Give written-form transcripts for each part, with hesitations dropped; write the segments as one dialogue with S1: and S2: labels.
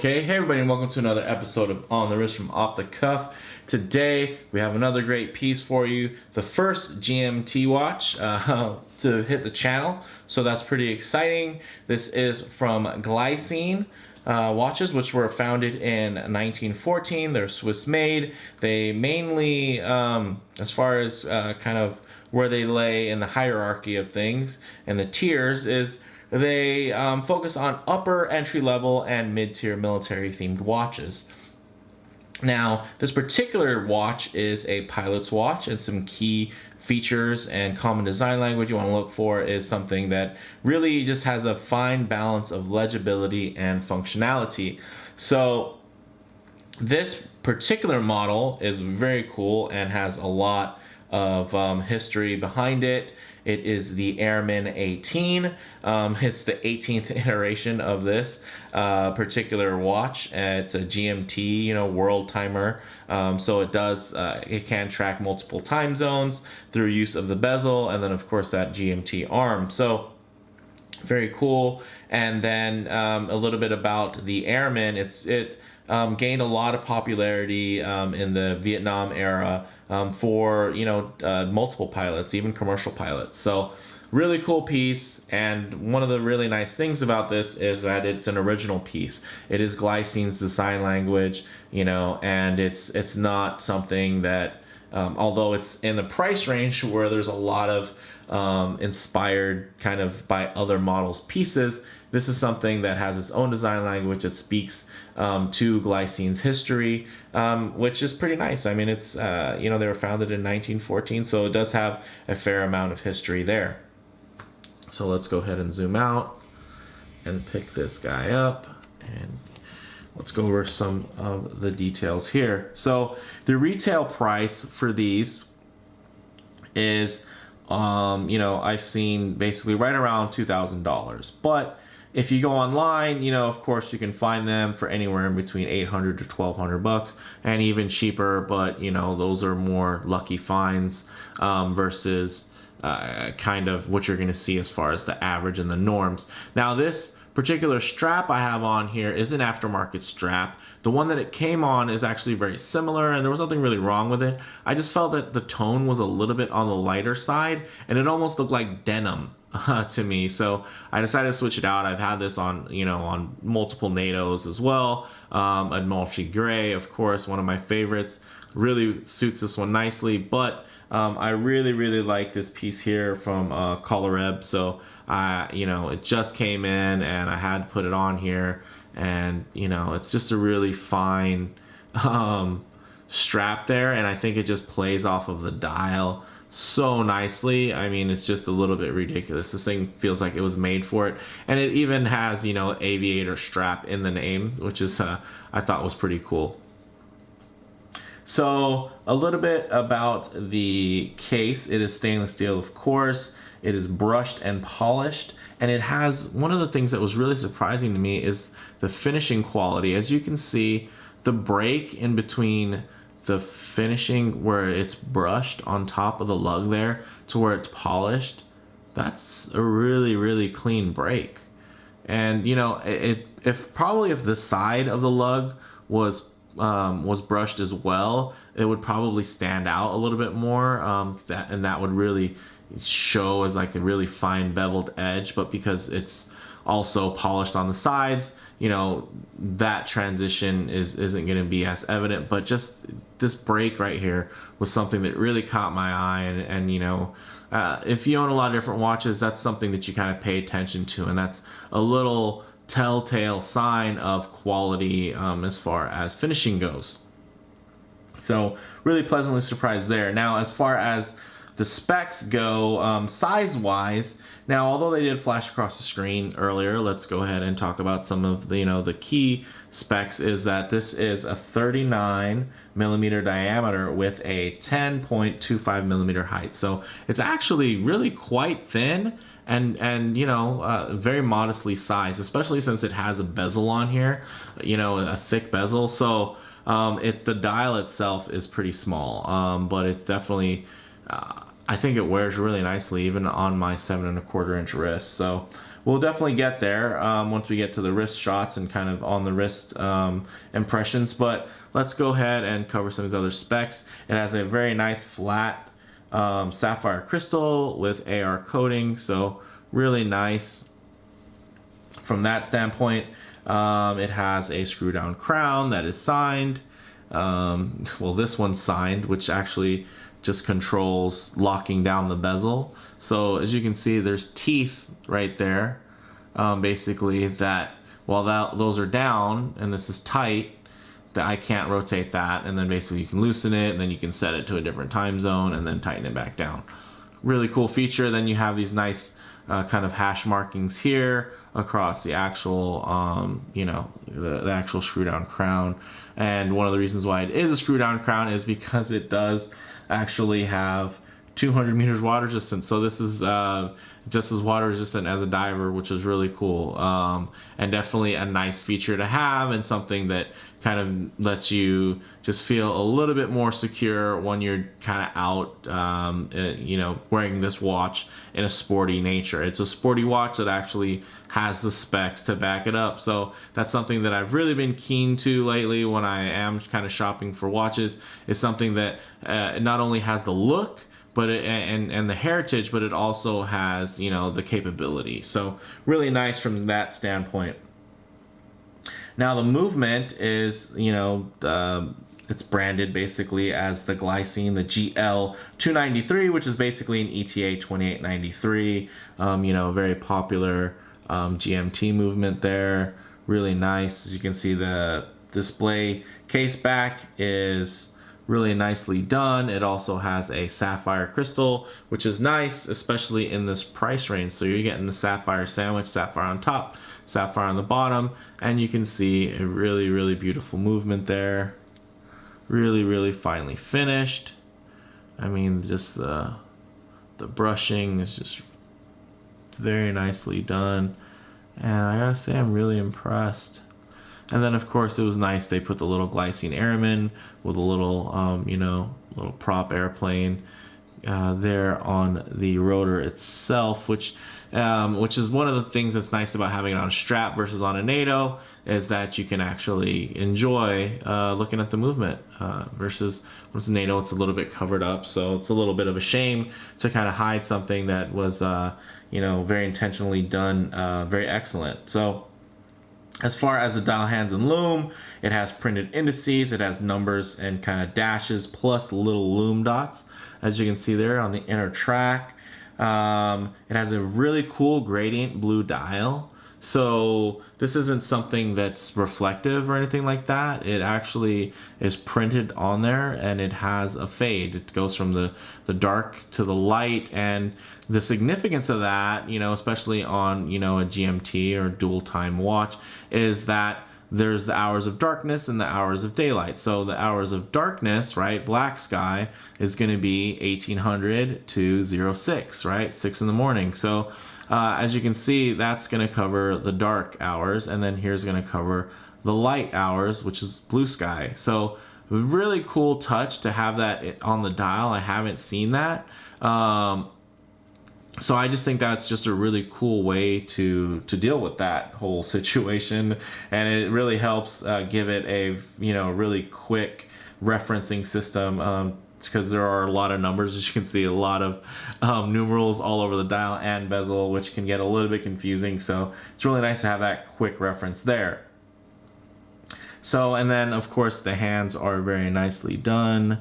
S1: Okay, hey everybody, and welcome to another episode of On the Wrist from Off the Cuff. Today we have another great piece for you, the first GMT watch to hit the channel, so that's pretty exciting. This is from Glycine watches, which were founded in 1914. They're Swiss made. They mainly, as far as kind of where they lay in the hierarchy of things and the tiers, is they focus on upper entry level and mid-tier military themed watches. Now, this particular watch is a pilot's watch, and some key features and common design language you want to look for is something that really just has a fine balance of legibility and functionality. So this particular model is very cool and has a lot of history behind it. It is the Airman 18. It's the 18th iteration of this particular watch. It's a GMT, world timer. So it can track multiple time zones through use of the bezel, and then of course that GMT arm. So very cool. And then a little bit about the Airman. It gained a lot of popularity in the Vietnam era for multiple pilots, even commercial pilots. So really cool piece, and one of the really nice things about this is that it's an original piece. It is Glycine's design language, and it's not something that although it's in the price range where there's a lot of inspired kind of by other models pieces, this is something that has its own design language that speaks to Glycine's history, which is pretty nice. I mean, it's they were founded in 1914, so it does have a fair amount of history there. So let's go ahead and zoom out and pick this guy up, and let's go over some of the details here. So the retail price for these is I've seen basically right around $2,000, but if you go online, of course you can find them for anywhere in between $800 to $1,200 and even cheaper, but those are more lucky finds versus kind of what you're going to see as far as the average and the norms. Now this particular strap I have on here is an aftermarket strap. The one that it came on is actually very similar, and there was nothing really wrong with it. I just felt that the tone was a little bit on the lighter side, and it almost looked like denim to me. So I decided to switch it out. I've had this on, on multiple NATOs as well. A multi gray, of course, one of my favorites. Really suits this one nicely, but I really like this piece here from Colareb. So it just came in and I had to put it on here, and it's just a really fine strap there, and I think it just plays off of the dial so nicely. I mean, it's just a little bit ridiculous. This thing feels like it was made for it, and it even has aviator strap in the name, which is I thought was pretty cool. So a little bit about the case. It is stainless steel, of course. It is brushed and polished, and it has, one of the things that was really surprising to me is the finishing quality. As you can see, the break in between the finishing where it's brushed on top of the lug there to where it's polished, that's a really clean break. And if the side of the lug was brushed as well, it would probably stand out a little bit more, that would really show as like a really fine beveled edge. But because it's also polished on the sides, that transition isn't going to be as evident. But just this break right here was something that really caught my eye, and if you own a lot of different watches, that's something that you kind of pay attention to, and that's a little telltale sign of quality as far as finishing goes. So really pleasantly surprised there. Now as far as the specs go, size wise, now although they did flash across the screen earlier, let's go ahead and talk about some of the the key specs. Is that this is a 39 millimeter diameter with a 10.25 millimeter height, so it's actually really quite thin, and very modestly sized, especially since it has a bezel on here, a thick bezel. So the dial itself is pretty small, but it's definitely I think it wears really nicely even on my 7 1/4 inch wrist. So we'll definitely get there once we get to the wrist shots and kind of on the wrist impressions. But let's go ahead and cover some of these other specs. It has a very nice flat sapphire crystal with AR coating, so really nice from that standpoint. It has a screw down crown that is signed. Well, this one's signed, which actually just controls locking down the bezel. So as you can see, there's teeth right there, basically, that while those are down and this is tight, that I can't rotate that, and then basically you can loosen it, and then you can set it to a different time zone and then tighten it back down. Really cool feature. Then you have these nice kind of hash markings here across the actual, you know, the actual screw down crown. And one of the reasons why it is a screw down crown is because it does actually have 200 meters water resistance. So this is just as water resistant as a diver, which is really cool, and definitely a nice feature to have, and something that kind of lets you just feel a little bit more secure when you're kind of out, you know, wearing this watch in a sporty nature. It's a sporty watch that actually has the specs to back it up. So that's something that I've really been keen to lately when I am kind of shopping for watches. It's something that not only has the look, but and the heritage, but it also has, you know, the capability. So really nice from that standpoint. Now the movement is, you know, it's branded basically as the Glycine, the GL 293, which is basically an ETA 2893. You know, very popular GMT movement there. Really nice. As you can see, the display case back is really nicely done. It also has a sapphire crystal, which is nice, especially in this price range. So you're getting the sapphire sandwich, sapphire on top, sapphire on the bottom, and you can see a really, really beautiful movement there. Really, really finely finished. I mean, just the brushing is just very nicely done, and I gotta say, I'm really impressed. And then of course it was nice, they put the little Glycine Airman with a little you know, little prop airplane there on the rotor itself, which is one of the things that's nice about having it on a strap versus on a NATO, is that you can actually enjoy looking at the movement, versus when it's a NATO, it's a little bit covered up. So it's a little bit of a shame to kind of hide something that was you know, very intentionally done, very excellent. So as far as the dial hands and lume, it has printed indices, it has numbers and kind of dashes plus little lume dots, as you can see there on the inner track. It has a really cool gradient blue dial. So this isn't something that's reflective or anything like that. It actually is printed on there, and it has a fade. It goes from the dark to the light, and the significance of that, you know, especially on, you know, a GMT or dual time watch, is that there's the hours of darkness and the hours of daylight. So the hours of darkness, right, black sky, is going to be 1800 to 06, right, 6 in the morning. So as you can see, that's going to cover the dark hours, and then here's going to cover the light hours, which is blue sky. So really cool touch to have that on the dial. I haven't seen that. So I just think that's just a really cool way to deal with that whole situation, and it really helps give it a, you know, really quick referencing system, because there are a lot of numbers, as you can see, a lot of numerals all over the dial and bezel, which can get a little bit confusing. So it's really nice to have that quick reference there. So, and then of course the hands are very nicely done.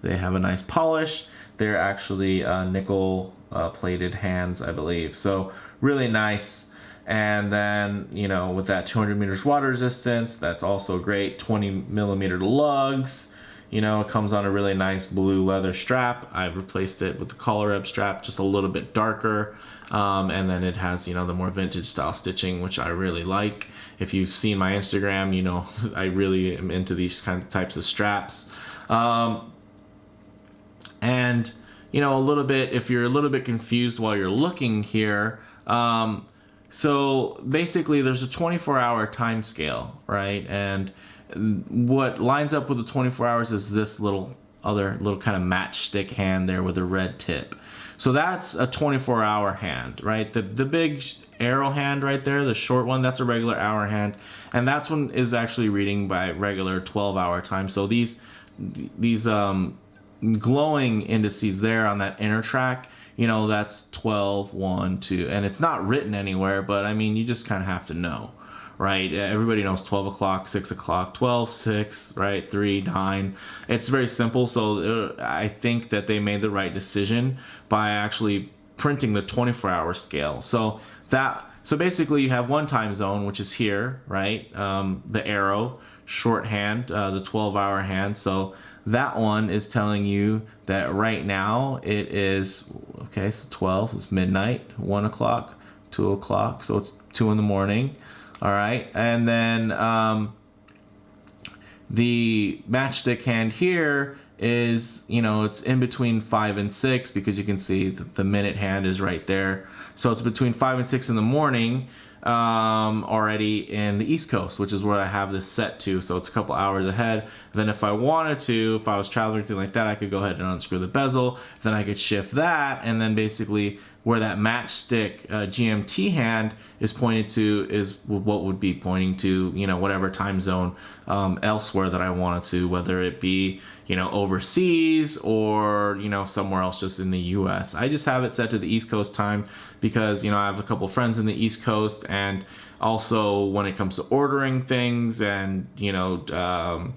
S1: They have a nice polish. They're actually nickel plated hands, I believe. So really nice. And then, you know, with that 200 meters water resistance, that's also great. 20 millimeter lugs. You know, it comes on a really nice blue leather strap. I've replaced it with the Colareb strap, just a little bit darker. And then it has, you know, the more vintage style stitching, which I really like. If you've seen my Instagram, you know, I really am into these kind of types of straps. And, you know, a little bit, if you're a little bit confused while you're looking here, so basically there's a 24-hour time scale, right? And what lines up with the 24 hours is this little other little kind of matchstick hand there with a red tip. So that's a 24-hour hand, right? The big arrow hand right there, the short one, that's a regular hour hand, and that's one is actually reading by regular 12-hour time. So these glowing indices there on that inner track, you know, that's 12, 1, 2, and it's not written anywhere, but I mean, you just kind of have to know, right? Everybody knows 12 o'clock, 6 o'clock, 12, 6, right? 3, 9. It's very simple. So I think that they made the right decision by actually printing the 24-hour scale. So basically you have one time zone, which is here, right? The arrow, shorthand, the 12-hour hand. So that one is telling you that right now it is, okay, so 12 is midnight, 1 o'clock, 2 o'clock, so it's 2 in the morning. All right, and then the matchstick hand here is, you know, it's in between 5 and 6 because you can see the minute hand is right there. So it's between 5 and 6 in the morning already in the East Coast, which is where I have this set to. So it's a couple hours ahead. Then if I wanted to, if I was traveling or anything like that, I could go ahead and unscrew the bezel. Then I could shift that, and then basically where that matchstick GMT hand is pointed to is what would be pointing to, you know, whatever time zone elsewhere that I wanted to, whether it be, you know, overseas or, you know, somewhere else just in the US. I just have it set to the East Coast time because, you know, I have a couple friends in the East Coast, and also when it comes to ordering things and, you know,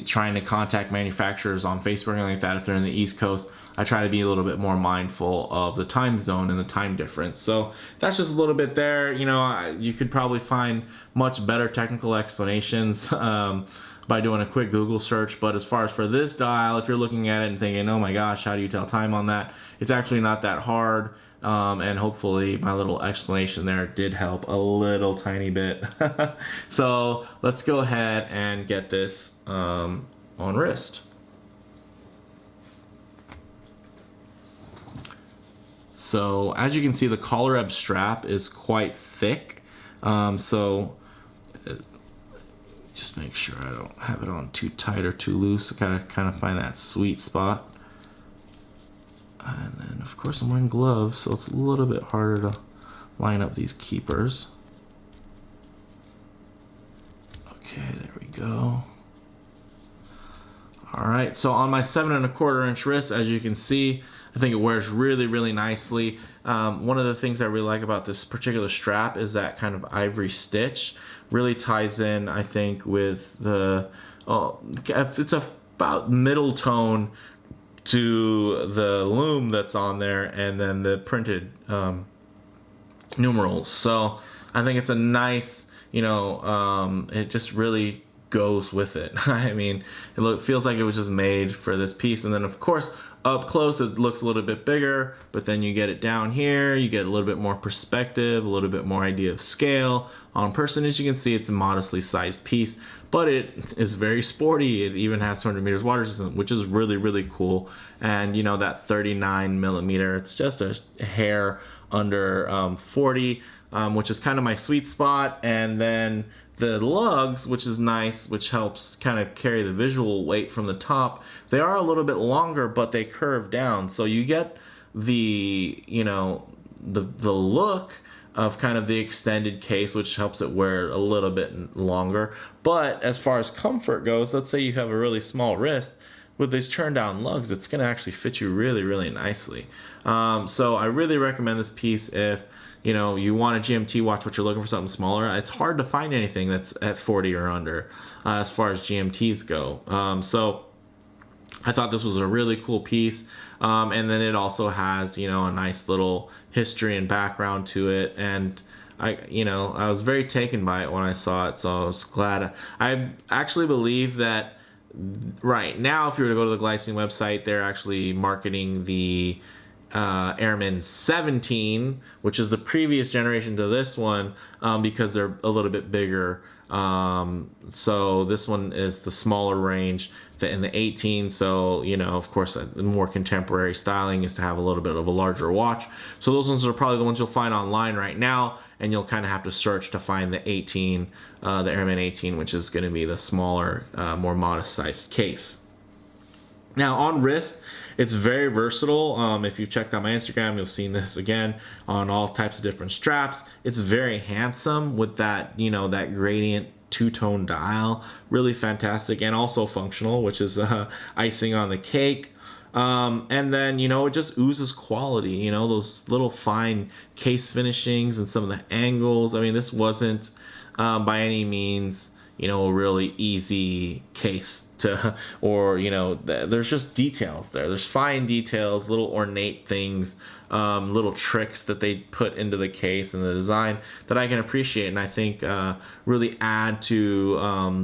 S1: trying to contact manufacturers on Facebook and like that, if they're in the East Coast, I try to be a little bit more mindful of the time zone and the time difference. So that's just a little bit there. You know, you could probably find much better technical explanations by doing a quick Google search. But as far as for this dial, if you're looking at it and thinking, oh my gosh, how do you tell time on that? It's actually not that hard. And hopefully my little explanation there did help a little tiny bit. So let's go ahead and get this on wrist. So as you can see, the Colareb strap is quite thick. So just make sure I don't have it on too tight or too loose. I gotta kind of find that sweet spot. And then of course I'm wearing gloves, so it's a little bit harder to line up these keepers. Okay, there we go. All right, so on my 7 1/4 inch wrist, as you can see, I think it wears really, really nicely. One of the things I really like about this particular strap is that kind of ivory stitch. Really ties in, I think, with the, it's about middle tone to the lume that's on there, and then the printed numerals. So I think it's a nice, you know, it just really goes with it. I mean, it feels like it was just made for this piece. And then of course up close it looks a little bit bigger, but then you get it down here, you get a little bit more perspective, a little bit more idea of scale. On person, as you can see, it's a modestly sized piece, but it is very sporty. It even has 200 meters water resistance, which is really, really cool. And you know, that 39 millimeter, it's just a hair under 40, which is kind of my sweet spot. And then the lugs, which is nice, which helps kind of carry the visual weight from the top. They are a little bit longer, but they curve down. So you get the, you know, the look of kind of the extended case, which helps it wear a little bit longer. But as far as comfort goes, let's say you have a really small wrist, with these turn down lugs, it's going to actually fit you really, really nicely. So I really recommend this piece if, you know, you want a GMT watch but you're looking for something smaller. It's hard to find anything that's at 40 or under as far as GMTs go. So I thought this was a really cool piece. And then it also has, you know, a nice little history and background to it. And I was very taken by it when I saw it. So I was glad. I actually believe that right now, if you were to go to the Glycine website, they're actually marketing the Airman 17, which is the previous generation to this one, because they're a little bit bigger. So this one is the smaller range in the 18. So, you know, of course, the more contemporary styling is to have a little bit of a larger watch. So those ones are probably the ones you'll find online right now, and you'll kind of have to search to find the 18, the Airman 18, which is going to be the smaller, more modest sized case. Now on wrist, it's very versatile. If you've checked out my Instagram, you'll seen this again on all types of different straps. It's very handsome with that, you know, that gradient two-tone dial. Really fantastic, and also functional, which is icing on the cake. And then, you know, it just oozes quality, you know, those little fine case finishings and some of the angles. I mean, this wasn't by any means, you know, a really easy case to, or, you know, there's just details there. There's fine details, little ornate things, little tricks that they put into the case and the design that I can appreciate, and I think really add to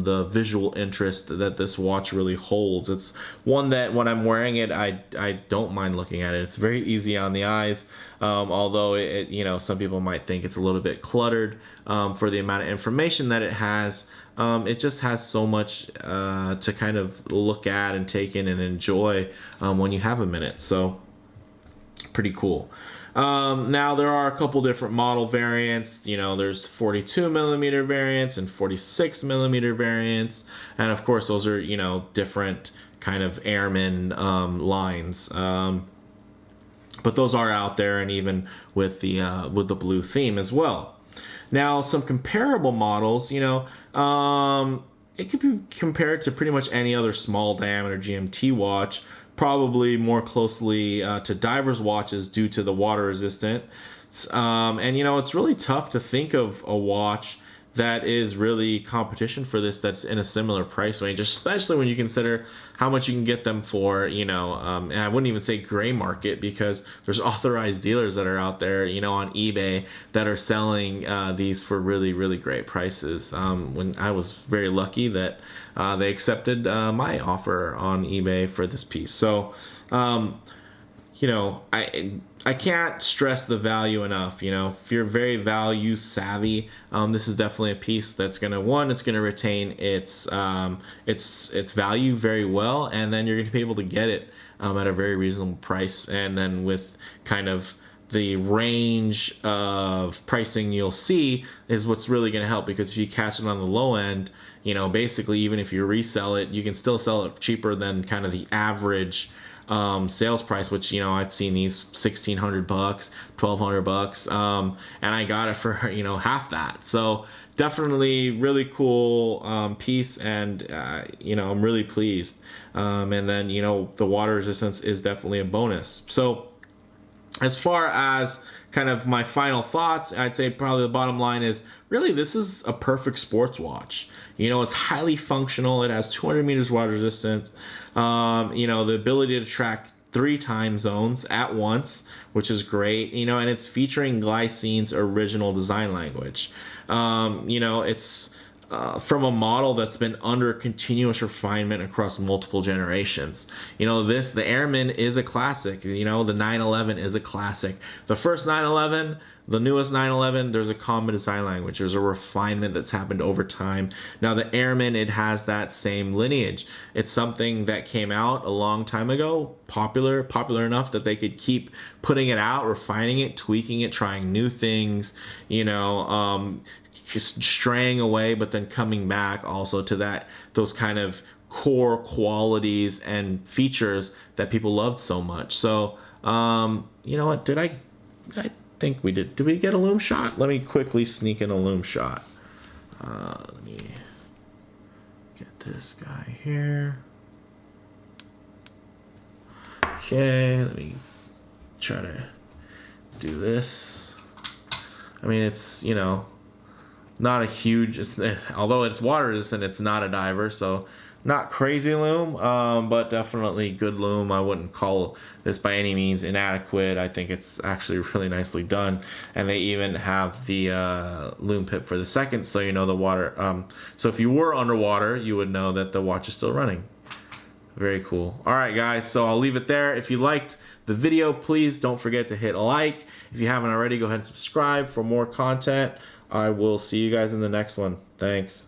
S1: the visual interest that this watch really holds. It's one that when I'm wearing it, I don't mind looking at it. It's very easy on the eyes, although it, you know, some people might think it's a little bit cluttered for the amount of information that it has. It just has so much to kind of look at and take in and enjoy when you have a minute. So pretty cool. Now there are a couple different model variants. You know, there's 42 millimeter variants and 46 millimeter variants, and of course those are, you know, different kind of Airman lines. But those are out there, and even with the blue theme as well. Now, some comparable models, you know, it could be compared to pretty much any other small diameter GMT watch, probably more closely to divers watches due to the water resistant. And, you know, it's really tough to think of a watch that is really competition for this that's in a similar price range, especially when you consider how much you can get them for, you know, and I wouldn't even say gray market, because there's authorized dealers that are out there, you know, on eBay that are selling these for really, really great prices. When I was very lucky that they accepted my offer on eBay for this piece. So, you know, I can't stress the value enough. You know, if you're very value savvy, this is definitely a piece that's gonna, it's gonna retain its value very well, and then you're gonna be able to get it at a very reasonable price. And then with kind of the range of pricing you'll see is what's really gonna help, because if you catch it on the low end, you know, basically even if you resell it, you can still sell it cheaper than kind of the average sales price, which, you know, I've seen these $1,600, $1,200, and I got it for, you know, half that. So definitely really cool piece, and you know, I'm really pleased. And then, you know, the water resistance is definitely a bonus. So as far as kind of my final thoughts, I'd say probably the bottom line is really this is a perfect sports watch. You know, it's highly functional. It has 200 meters water resistance. You know, the ability to track 3 time zones at once, which is great. You know, and it's featuring Glycine's original design language. You know, it's from a model that's been under continuous refinement across multiple generations. You know, the Airman is a classic. You know, the 911 is a classic. The first 911, the newest 911, there's a common design language. There's a refinement that's happened over time. Now the Airman, it has that same lineage. It's something that came out a long time ago, popular enough that they could keep putting it out, refining it, tweaking it, trying new things, you know, just straying away, but then coming back also to those kind of core qualities and features that people loved so much. So, you know what, I think we did. Did we get a lume shot? Let me quickly sneak in a lume shot. Let me get this guy here. Okay, let me try to do this. I mean, it's, you know, not a huge, although it's water resistant, it's not a diver, so not crazy lume, but definitely good lume. I wouldn't call this by any means inadequate. I think it's actually really nicely done, and they even have the lume pip for the second, so you know the water. So if you were underwater, you would know that the watch is still running. Very cool. All right, guys, so I'll leave it there. If you liked the video, please don't forget to hit a like. If you haven't already, go ahead and subscribe for more content. I will see you guys in the next one. Thanks.